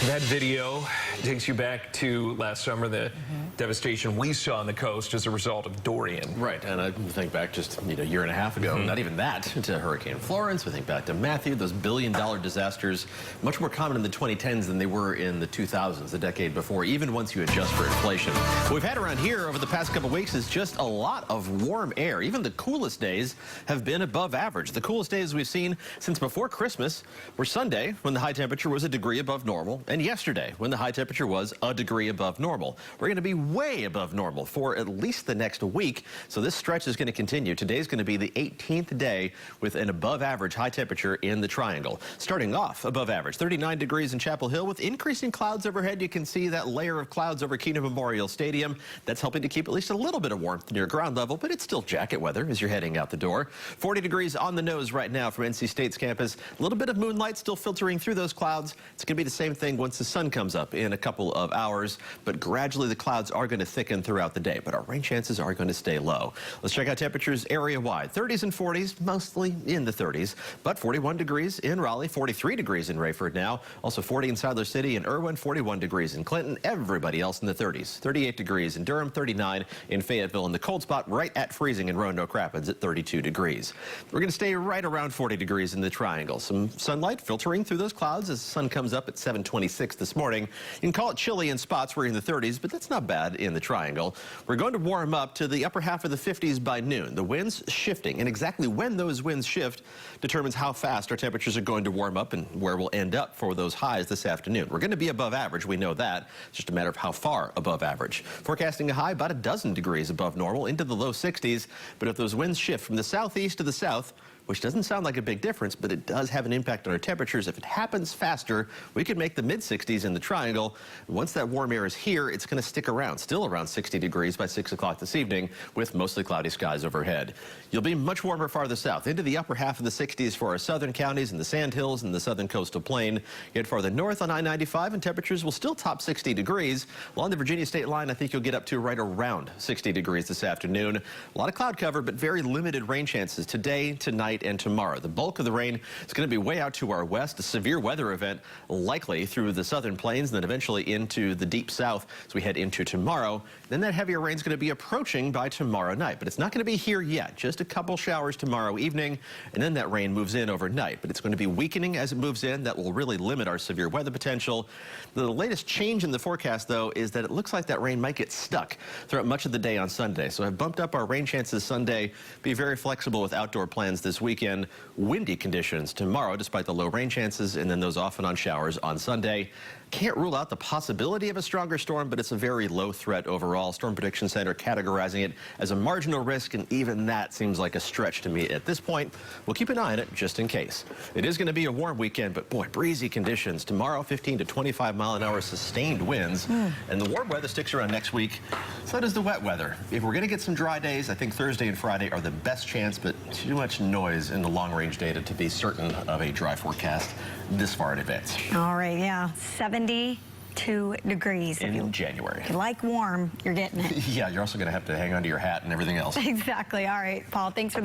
That video takes you back to last summer, the devastation we saw on the coast as a result of Dorian. Right, and I think back just a year and a half ago, not even that, to Hurricane Florence. We think back to Matthew, those billion-dollar disasters, much more common in the 2010s than they were in the 2000s, the decade before, even once you adjust for inflation. What we've had around here over the past couple weeks is just a lot of warm air. Even the coolest days have been above average. The coolest days we've seen since before Christmas were Sunday, when the high temperature was a degree above normal, and yesterday, when the high temperature was a degree above normal. We're going to be way above normal for at least the next week, so this stretch is going to continue. Today's going to be the 18th day with an above average high temperature in the triangle. Starting off above average, 39 degrees in Chapel Hill with increasing clouds overhead. You can see that layer of clouds over Keenan Memorial Stadium. That's helping to keep at least a little bit of warmth near ground level, but it's still jacket weather as you're heading out the door. 40 degrees on the nose right now from NC State's campus. A little bit of moonlight still filtering through those clouds. It's going to be the same thing once the sun comes up in a couple of hours, but gradually the clouds are going to thicken throughout the day, but our rain chances are going to stay low. Let's check out temperatures area-wide. 30s and 40s, mostly in the 30s, but 41 degrees in Raleigh, 43 degrees in Rayford now, also 40 in Sadler City and Irwin, 41 degrees in Clinton, everybody else in the 30s. 38 degrees in Durham, 39 in Fayetteville, and the cold spot right at freezing in Roanoke Rapids at 32 degrees. We're going to stay right around 40 degrees in the triangle. Some sunlight filtering through those clouds as the sun comes up at 7:26 this morning. You can call it chilly in spots. We're in the 30s, but that's not bad in the triangle. We're going to warm up to the upper half of the 50s by noon. The winds shifting, and exactly when those winds shift determines how fast our temperatures are going to warm up and where we'll end up for those highs this afternoon. We're going to be above average. We know that. It's just a matter of how far above average. Forecasting a high about a dozen degrees above normal into the low 60s, but if those winds shift from the southeast to the south, which doesn't sound like a big difference, but it does have an impact on our temperatures. If it happens faster, we could make the mid-60s in the triangle. Once that warm air is here, it's going to stick around, still around 60 degrees by 6 o'clock this evening with mostly cloudy skies overhead. You'll be much warmer farther south, into the upper half of the 60s for our southern counties and the Sandhills and the southern coastal plain. Get farther north on I-95 and temperatures will still top 60 degrees. Along the Virginia state line, I think you'll get up to right around 60 degrees this afternoon. A lot of cloud cover, but very limited rain chances today, tonight, and tomorrow. The bulk of the rain is going to be way out to our west. A severe weather event likely through the southern plains and then eventually into the deep south as we head into tomorrow. Then that heavier rain is going to be approaching by tomorrow night, but it's not going to be here yet. Just a couple showers tomorrow evening, and then that rain moves in overnight, but it's going to be weakening as it moves in. That will really limit our severe weather potential. The latest change in the forecast, though, is that it looks like that rain might get stuck throughout much of the day on Sunday. So I've bumped up our rain chances Sunday. Be very flexible with outdoor plans this weekend. Windy conditions tomorrow despite the low rain chances, and then those off and on showers on Sunday. Can't rule out the possibility of a stronger storm, but it's a very low threat overall. Storm Prediction Center categorizing it as a marginal risk, and even that seems like a stretch to me at this point. We'll keep an eye on it just in case. It is going to be a warm weekend, but boy, breezy conditions. Tomorrow, 15 to 25 mile an hour sustained winds, and the warm weather sticks around next week. So does the wet weather. If we're going to get some dry days, I think Thursday and Friday are the best chance, but too much noise in the long-range data to be certain of a dry forecast this far in advance. All right, yeah, 72 degrees. In January. If you like warm, you're getting it. Yeah, you're also going to have to hang on to your hat and everything else. Exactly. All right, Paul, thanks for